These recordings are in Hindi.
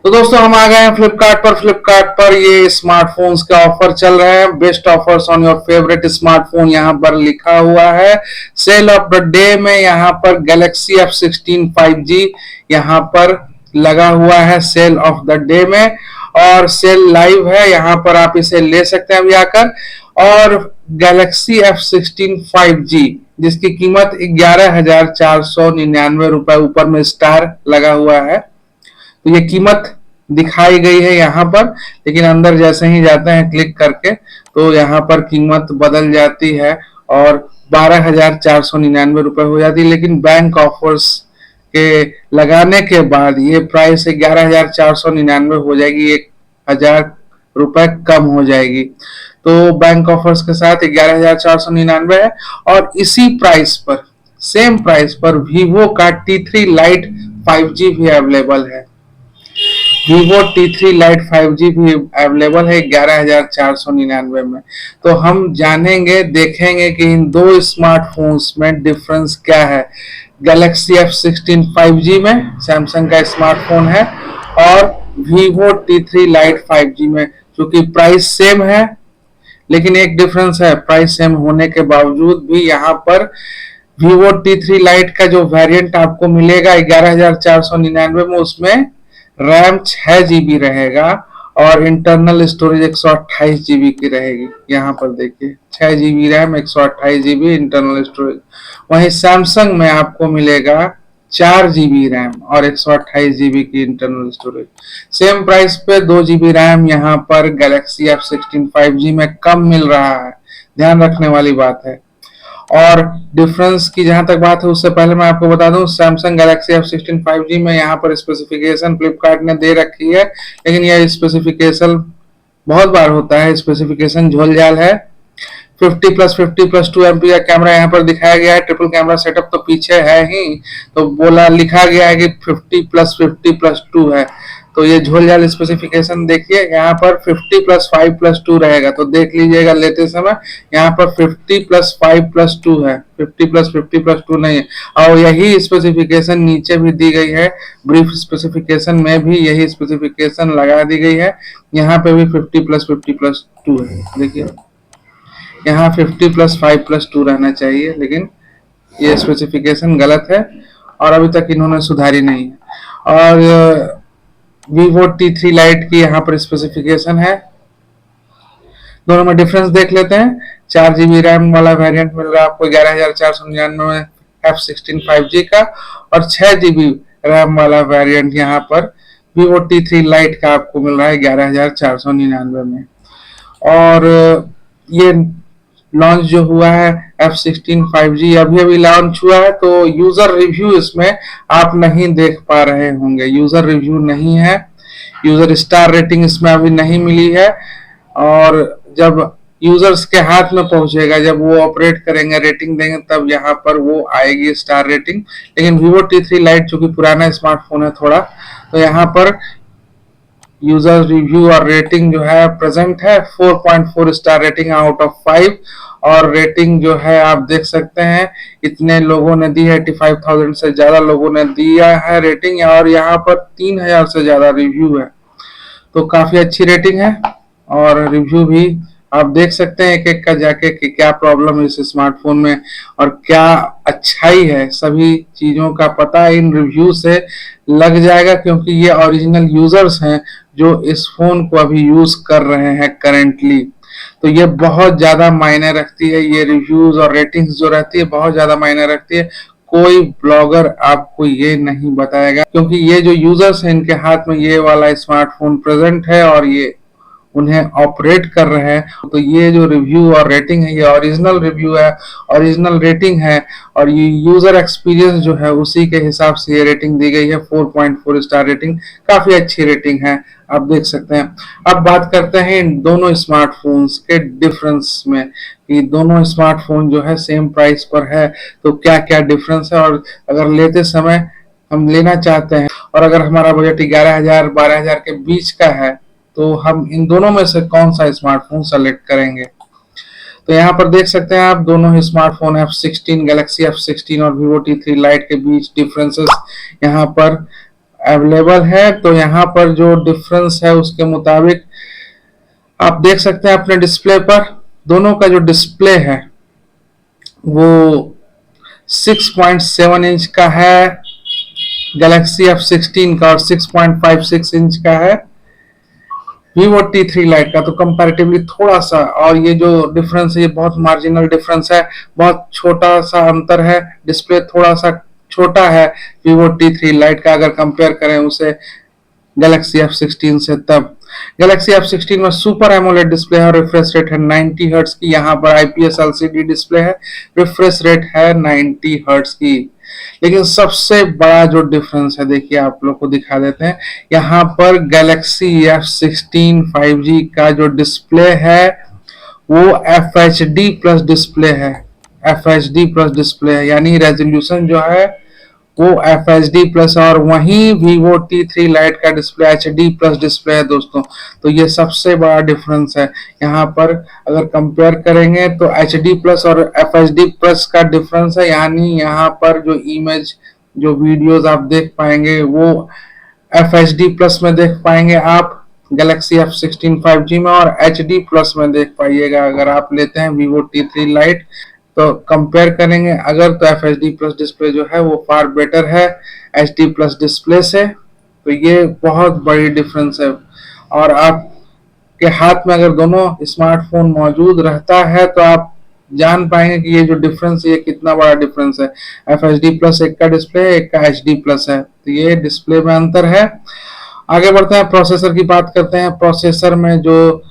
तो दोस्तों हम आ गए हैं फ्लिपकार्ट पर ये स्मार्टफोन्स का ऑफर चल रहा है। Best offers on your favourite smartphone यहाँ पर लिखा हुआ है। सेल ऑफ द डे में यहाँ पर गैलेक्सी F16 5G यहाँ पर लगा हुआ है सेल ऑफ द डे में, और सेल लाइव है। यहाँ पर आप इसे ले सकते हैं अभी आकर। और गैलेक्सी F16 5G जिसकी कीमत 11,499 रुपए, ऊपर में स्टार लगा हुआ है, तो ये कीमत दिखाई गई है यहाँ पर। लेकिन अंदर जैसे ही जाते हैं क्लिक करके तो यहाँ पर कीमत बदल जाती है और 12,499 रुपए हो जाती है। लेकिन बैंक ऑफर्स के लगाने के बाद ये प्राइस 11,499 हो जाएगी, 1,000 रुपए कम हो जाएगी। तो बैंक ऑफर्स के साथ 11,499 है। और इसी प्राइस पर, सेम प्राइस पर वीवो का T3 Lite 5G भी अवेलेबल है। वीवो T3 Lite 5G भी अवेलेबल है 11,499 में। तो हम जानेंगे, देखेंगे कि इन दो स्मार्टफोन्स में डिफरेंस क्या है। गैलेक्सी F16 5G में सैमसंग का स्मार्टफोन है, और वीवो T3 Lite 5G में, क्योंकि प्राइस सेम है लेकिन एक डिफरेंस है। प्राइस सेम होने के बावजूद भी यहाँ पर वीवो T3 Lite का जो वेरिएंट आपको मिलेगा 11,499 में, उसमें रैम 6 GB रहेगा और इंटरनल स्टोरेज 128 GB की रहेगी। यहाँ पर देखिए 6 GB RAM, 128 GB internal storage. वहीं सैमसंग में आपको मिलेगा 4 GB रैम और 128 GB की इंटरनल स्टोरेज। सेम प्राइस पे 2 GB रैम यहाँ पर गैलेक्सी F16 5G में कम मिल रहा है, ध्यान रखने वाली बात है। और डिफरेंस की जहां तक बात है, उससे पहले मैं आपको बता दूं, सैमसंग गैलेक्सी F16 5G में यहाँ पर स्पेसिफिकेशन फ्लिपकार्ट ने दे रखी है, लेकिन यह स्पेसिफिकेशन बहुत बार होता है, स्पेसिफिकेशन झोलझाल है। 50+50+2 MP का कैमरा यहाँ पर दिखाया गया है। ट्रिपल कैमरा सेटअप तो पीछे है ही, तो बोला लिखा गया है कि 50+50+2 है। तो ये झोलझाल स्पेसिफिकेशन देखिए, यहाँ पर 50+5+2 रहेगा, तो देख लीजिएगा लेते समय यहाँ पर 50+5+2 है, 50+50+2 नहीं है। और यही स्पेसिफिकेशन नीचे भी दी गई है, ब्रीफ स्पेसिफिकेशन में भी यही स्पेसिफिकेशन लगा दी गई है। यहाँ पे भी 50+50+2 है। देखिए यहाँ 50+5+2 रहना चाहिए, लेकिन ये स्पेसिफिकेशन गलत है और अभी तक इन्होंने सुधारी नहीं है। और वीवो T3 Lite की यहाँ पर स्पेसिफिकेशन है, दोनों में डिफरेंस देख लेते हैं। 4 GB रैम वाला वेरिएंट मिल रहा है आपको 11,499 में F16 5G का, और 6 GB रैम वाला वेरिएंट यहाँ पर वीवो T3 Lite का आपको मिल रहा है 11,499 में। और ये लॉन्च जो हुआ है F16 5G अभी अभी लॉन्च हुआ है, तो यूजर रिव्यू इसमें आप नहीं देख पा रहे होंगे। यूजर रिव्यू नहीं है, यूजर स्टार रेटिंग इसमें अभी नहीं मिली है। और जब यूजर्स के हाथ में पहुंचेगा, जब वो ऑपरेट करेंगे, रेटिंग देंगे, तब यहाँ पर वो आएगी स्टार रेटिंग। लेकिन वीवो T3 Lite जो कि पुराना स्मार्टफोन है थोड़ा, तो यहाँ पर यूजर रिव्यू और रेटिंग जो है प्रेजेंट है 4.4 स्टार रेटिंग आउट ऑफ 5। और रेटिंग जो है आप देख सकते हैं, इतने लोगों ने दी है, 85,000 से ज्यादा लोगों ने दिया है रेटिंग, और यहाँ पर 3,000 से ज्यादा रिव्यू है। तो काफी अच्छी रेटिंग है। और रिव्यू भी आप देख सकते हैं एक एक का जाके कि क्या प्रॉब्लम है इस स्मार्टफोन में और क्या अच्छाई है। सभी चीजों का पता इन रिव्यू से लग जाएगा, क्योंकि ये ओरिजिनल यूजर्स हैं जो इस फोन को अभी यूज कर रहे हैं करेंटली। तो ये बहुत ज्यादा मायने रखती है, ये रिव्यूज और रेटिंग्स जो रहती है बहुत ज्यादा मायने रखती है। कोई ब्लॉगर आपको ये नहीं बताएगा, क्योंकि ये जो यूजर्स हैं इनके हाथ में ये वाला स्मार्टफोन प्रेजेंट है और ये उन्हें ऑपरेट कर रहे हैं। तो ये जो रिव्यू और रेटिंग है, ये ओरिजिनल रिव्यू है, ओरिजिनल रेटिंग है, और ये यूजर एक्सपीरियंस जो है उसी के हिसाब से ये रेटिंग दी गई है। 4.4 स्टार रेटिंग काफी अच्छी रेटिंग है, आप देख सकते हैं। अब बात करते हैं इन दोनों स्मार्टफोन्स के डिफरेंस में, कि दोनों स्मार्टफोन जो है सेम प्राइस पर है, तो क्या क्या डिफरेंस है। और अगर लेते समय हम लेना चाहते हैं और अगर हमारा बजट 11,000-12,000 के बीच का है, तो हम इन दोनों में से कौन सा स्मार्टफोन सेलेक्ट करेंगे। तो यहाँ पर देख सकते हैं आप दोनों ही स्मार्टफोन F16, गैलेक्सी F16 और वीवो T3 Lite के बीच डिफरेंसेस यहाँ पर अवेलेबल है। तो यहाँ पर जो डिफरेंस है उसके मुताबिक आप देख सकते हैं अपने डिस्प्ले पर, दोनों का जो डिस्प्ले है वो 6.7 इंच का है गैलेक्सी F16 का, और 6.56 इंच का है Vivo T3 Lite का। तो कंपैरेटिवली थोड़ा सा, और ये जो डिफरेंस है ये बहुत मार्जिनल डिफरेंस है, बहुत छोटा सा अंतर है, डिस्प्ले थोड़ा सा छोटा है Vivo T3 Lite का अगर कंपेयर करें उसे गैलेक्सी F16 से। तब गैलेक्सी F16 में सुपर एमोलेड डिस्प्ले है और रिफ्रेश रेट है 90 हर्ट्ज की। यहाँ पर IPS LCD डिस्प्ले है, रिफ्रेश रेट है 90 हर्ट्ज की। लेकिन सबसे बड़ा जो डिफरेंस है देखिए, आप लोग को दिखा देते हैं। यहाँ पर गैलेक्सी F16 5G का जो डिस्प्ले है वो FHD प्लस डिस्प्ले है, FHD प्लस डिस्प्ले है, यानी रेजोल्यूशन जो है वो FHD प्लस, और वहीं Vivo T3 Lite का डिस्प्ले HD प्लस डिस्प्ले है दोस्तों। तो ये सबसे बड़ा डिफरेंस है। यहाँ पर अगर कंपेयर करेंगे तो HD प्लस और FHD प्लस का डिफरेंस है, यानी यहाँ पर जो इमेज जो वीडियोस आप देख पाएंगे वो FHD प्लस में देख पाएंगे आप गैलेक्सी F16 5G में, और HD प्लस में देख पाइएगा अगर आप लेते हैं Vivo T3 Lite। तो कंपेयर करेंगे अगर तो FHD प्लस डिस्प्ले जो है वो फार बेटर है HD प्लस डिस्प्ले से। तो ये बहुत बड़ी डिफरेंस है, और आपके हाथ में अगर दोनों स्मार्टफोन मौजूद रहता है तो आप जान पाएंगे कि ये जो डिफरेंस है ये कितना बड़ा डिफरेंस है। FHD प्लस एक का डिस्प्ले है, एक का HD प्लस है, तो ये डिस्प्ले में अंतर है। आगे बढ़ते हैं, प्रोसेसर की बात करते हैं। प्रोसेसर में जो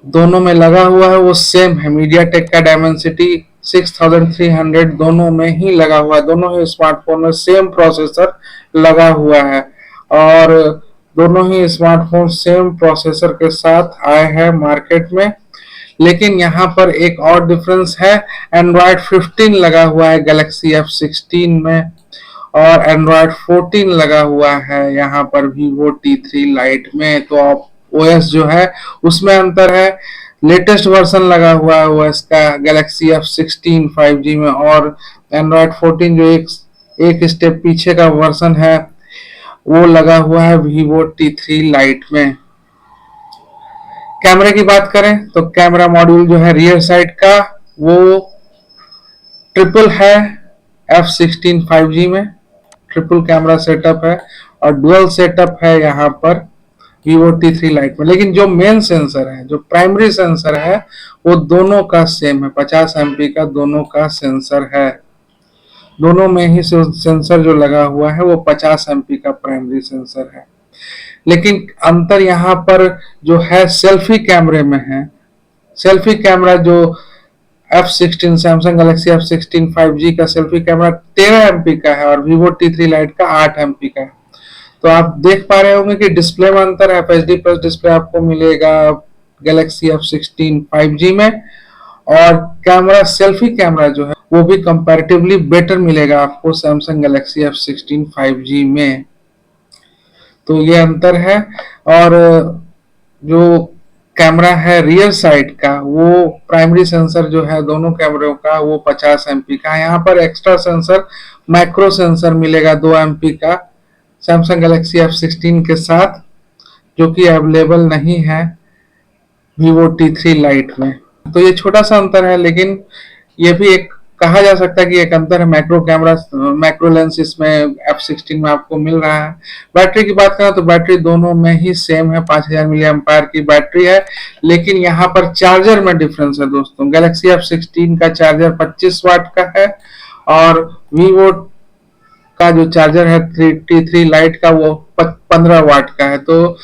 दोनों में लगा हुआ है वो सेम है, मीडियाटेक का डायमेंसिटी 6300 दोनों में ही लगा हुआ है। दोनों ही स्मार्टफोन में सेम प्रोसेसर लगा हुआ है, और दोनों ही स्मार्टफोन सेम प्रोसेसर के साथ आए हैं मार्केट में। लेकिन यहाँ पर एक और डिफरेंस है, एंड्रॉयड 15 लगा हुआ है गैलेक्सी F16 में, और एंड्रॉयड 14 लगा हुआ है यहाँ पर Vivo T3 Lite में। तो आप OS जो है उसमें अंतर है, लेटेस्ट वर्जन लगा हुआ है OS का गैलेक्सी F16 5G में, और एंड्रॉयड 14 जो एक स्टेप पीछे का वर्जन है वो लगा हुआ है Vivo T3 Lite में। कैमरे की बात करें तो कैमरा मॉड्यूल जो है रियर साइड का वो ट्रिपल है F16 5G में, ट्रिपल कैमरा सेटअप है, और डुअल सेटअप है यहाँ पर Vivo T3 Lite में। लेकिन जो मेन सेंसर है, जो प्राइमरी सेंसर है वो दोनों का सेम है, 50 MP का दोनों का सेंसर है। दोनों में ही सेंसर जो लगा हुआ है वो 50 MP का प्राइमरी सेंसर है। लेकिन अंतर यहाँ पर जो है सेल्फी कैमरे में है। सेल्फी कैमरा जो F16 Samsung Galaxy F16 5G का सेल्फी कैमरा 13 MP का है, और Vivo T3 Lite का 8 MP का है। तो आप देख पा रहे होंगे कि डिस्प्ले में अंतर है। FHD प्लस डिस्प्ले आपको मिलेगा गैलेक्सी F16 5G में, और कैमरा सेल्फी कैमरा जो है वो भी कंपैरेटिवली बेटर मिलेगा आपको सैमसंग गैलेक्सी F16 5G में। तो ये अंतर है। और जो कैमरा है रियर साइड का वो प्राइमरी सेंसर जो है दोनों कैमरों का वो 50 MP का है। यहाँ पर एक्स्ट्रा सेंसर माइक्रो सेंसर मिलेगा 2 MP का सैमसंग गैलेक्सी F16 के साथ, जो कि अवेलेबल नहीं है Vivo T3 Lite में। तो ये छोटा सा अंतर है, लेकिन ये भी एक कहा जा सकता है कि एक अंतर है। मैक्रो कैमरा, मैक्रो लेंस इसमें F16 में आपको मिल रहा है। बैटरी की बात करें तो बैटरी दोनों में ही सेम है, 5000 mAh की बैटरी है। लेकिन यहाँ पर चार्जर में डिफरेंस है दोस्तों। गैलेक्सी F16 का चार्जर 25 वाट का है, और Vivo का जो चार्जर है T3 Lite का वो 15 वाट का है। तो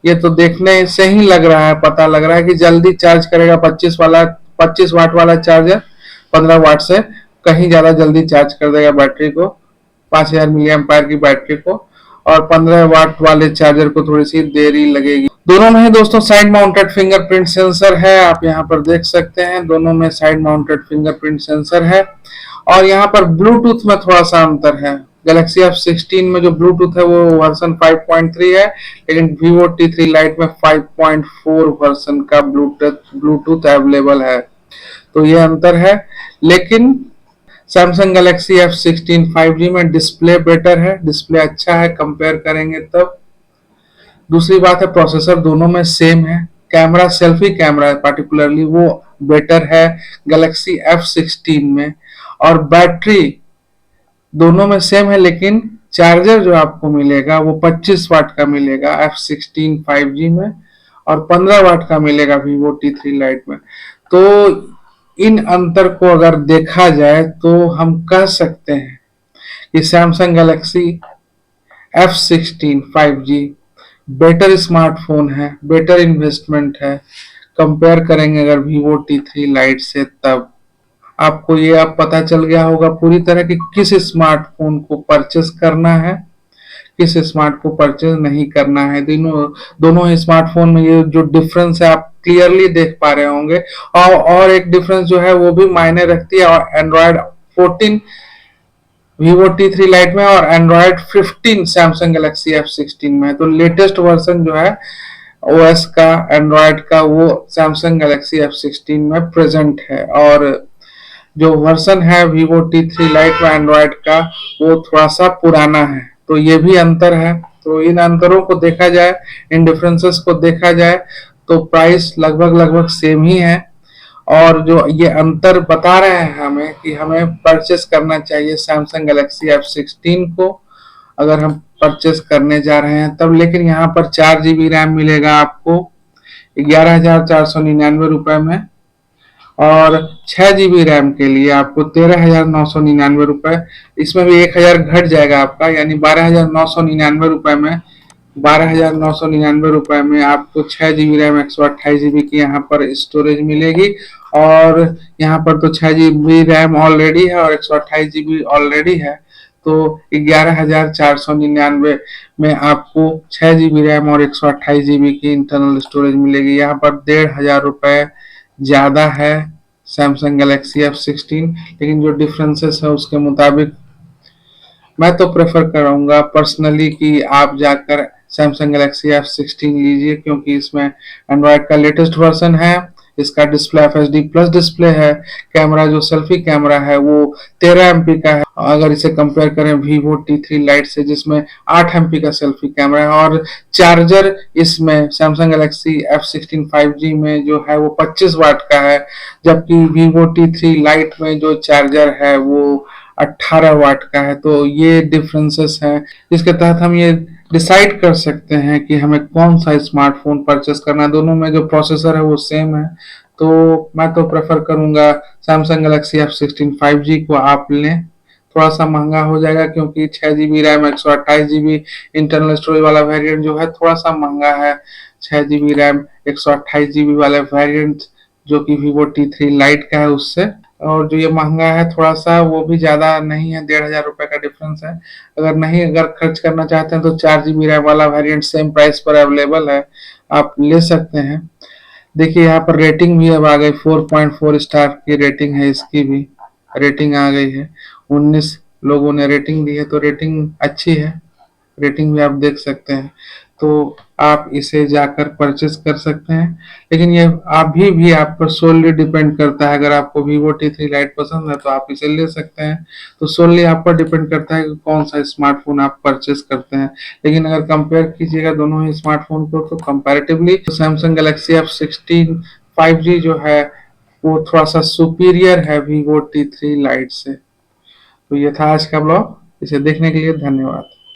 ये तो देखने से ही लग रहा है, पता लग रहा है कि जल्दी चार्ज करेगा। 25 वाट वाला चार्जर 15 वाट से कहीं ज्यादा जल्दी चार्ज कर देगा बैटरी को, 5000 mAh की बैटरी को, और 15 वाट वाले चार्जर को थोड़ी सी देरी लगेगी। दोनों में ही दोस्तों साइड माउंटेड फिंगरप्रिंट सेंसर है, आप यहाँ पर देख सकते हैं। दोनों में साइड माउंटेड फिंगरप्रिंट सेंसर है, और यहाँ पर ब्लूटूथ में थोड़ा सा अंतर है। गैलेक्सी F16 में जो ब्लूटूथ है वो वर्जन 5.3 है, लेकिन Vivo T3 Lite में 5.4 वर्जन का ब्लूटूथ अवेलेबल है। तो ये अंतर है। लेकिन सैमसंग गैलेक्सी F16 5G में डिस्प्ले बेटर है, डिस्प्ले अच्छा है कंपेयर करेंगे तब। दूसरी बात है प्रोसेसर दोनों में सेम है। कैमरा, सेल्फी कैमरा पार्टिकुलरली वो बेटर है गैलेक्सी F16 में। और बैटरी दोनों में सेम है, लेकिन चार्जर जो आपको मिलेगा वो 25 वाट का मिलेगा F16 5G में, और 15 वाट का मिलेगा Vivo T3 Lite में। तो इन अंतर को अगर देखा जाए तो हम कह सकते हैं कि Samsung Galaxy F16 5G better smartphone है, बेटर इन्वेस्टमेंट है कंपेयर करेंगे अगर Vivo T3 Lite से। तब आपको ये अब पता चल गया होगा पूरी तरह कि किस स्मार्टफोन को परचेस करना है, किस स्मार्ट को परचेज नहीं करना है। दोनों ही स्मार्टफोन में ये जो डिफरेंस है आप क्लियरली देख पा रहे होंगे। और एक डिफरेंस जो है वो भी मायने रखती है, और एंड्रॉयड 14 Vivo T3 Lite में और एंड्रॉयड 15 सैमसंग गैलेक्सी F16 में। तो लेटेस्ट वर्जन जो है OS का, एंड्रॉयड का, वो सैमसंग गैलेक्सी F16 में प्रेजेंट है, और जो वर्जन है Vivo T3 Lite में एंड्रॉयड का वो थोड़ा सा पुराना है। तो ये भी अंतर है। तो इन अंतरों को देखा जाए, इन डिफरेंसेस को देखा जाए तो प्राइस लगभग सेम ही है। और जो ये अंतर बता रहे हैं हमें कि हमें परचेस करना चाहिए सैमसंग गैलेक्सी F16 को अगर हम परचेस करने जा रहे हैं तब। लेकिन यहाँ पर 4 GB रैम मिलेगा आपको 11,499 रुपए में, और 6 GB रैम के लिए आपको 13,999 रुपए। इसमें भी 1,000 घट जाएगा आपका, यानी 12,999 रुपए में, 12,999 रुपए में आपको 6 GB रैम 128 GB की यहाँ पर स्टोरेज मिलेगी। और यहाँ पर तो 6 GB रैम ऑलरेडी है और 128 GB ऑलरेडी है, तो 11,499 में आपको 6 GB रैम और 128 GB की इंटरनल स्टोरेज मिलेगी। यहाँ पर 1,500 रुपए ज्यादा है सैमसंग गैलेक्सी F16, लेकिन जो डिफरेंसेस है उसके मुताबिक मैं तो प्रेफर करूंगा पर्सनली कि आप जाकर सैमसंग गैलेक्सी F16 लीजिए, क्योंकि इसमें एंड्रॉयड का लेटेस्ट वर्जन है, इसका डिस्प्ले FHD प्लस डिस्प्ले है, कैमरा जो सेल्फी कैमरा है वो 13 MP का है अगर इसे कंपेयर करें Vivo T3 Lite से जिसमें 8 MP का सेल्फी कैमरा है। और चार्जर इसमें सैमसंग गैलेक्सी F16 5G में जो है वो 25 वाट का है, जबकि Vivo T3 Lite में जो चार्जर है वो 18 वाट का है। तो ये डिफरेंसेस हैं जिसके तहत हम ये डिसाइड कर सकते हैं कि हमें कौन सा स्मार्टफोन परचेस करना है। दोनों में जो प्रोसेसर है वो सेम है, तो मैं तो प्रेफर करूंगा सैमसंग गैलेक्सी F16 5G को आप लें। थोड़ा सा महंगा हो जाएगा क्योंकि 6 GB RAM 128 GB internal storage वाला वेरिएंट जो है थोड़ा सा महंगा है। 6 GB रैम 128 GB वाले वेरिएंट जो कि Vivo T3 Lite का है उससे, और जो ये महंगा है थोड़ा सा वो भी ज्यादा नहीं है, 1,500 रुपए का डिफरेंस है। अगर खर्च करना चाहते हैं तो 4 GB रैम वाला वेरिएंट सेम प्राइस पर अवेलेबल है, आप ले सकते हैं। देखिए यहाँ पर रेटिंग भी अब आ गई, 4.4 स्टार की रेटिंग है, इसकी भी रेटिंग आ गई है। 19 लोगों ने रेटिंग दी है, तो रेटिंग अच्छी है, रेटिंग भी आप देख सकते हैं। तो आप इसे जाकर परचेस कर सकते हैं, लेकिन ये अभी भी आप पर सोलली डिपेंड करता है। अगर आपको Vivo T3 Lite पसंद है तो आप इसे ले सकते हैं, तो सोलली आप पर डिपेंड करता है कि कौन सा स्मार्टफोन आप परचेस करते हैं। लेकिन अगर कंपेयर कीजिएगा दोनों ही स्मार्टफोन को तो comparatively Samsung Galaxy F16 5G जो है वो थोड़ा सा सुपीरियर है Vivo T3 Lite से। तो ये था आज का ब्लॉग, इसे देखने के लिए धन्यवाद।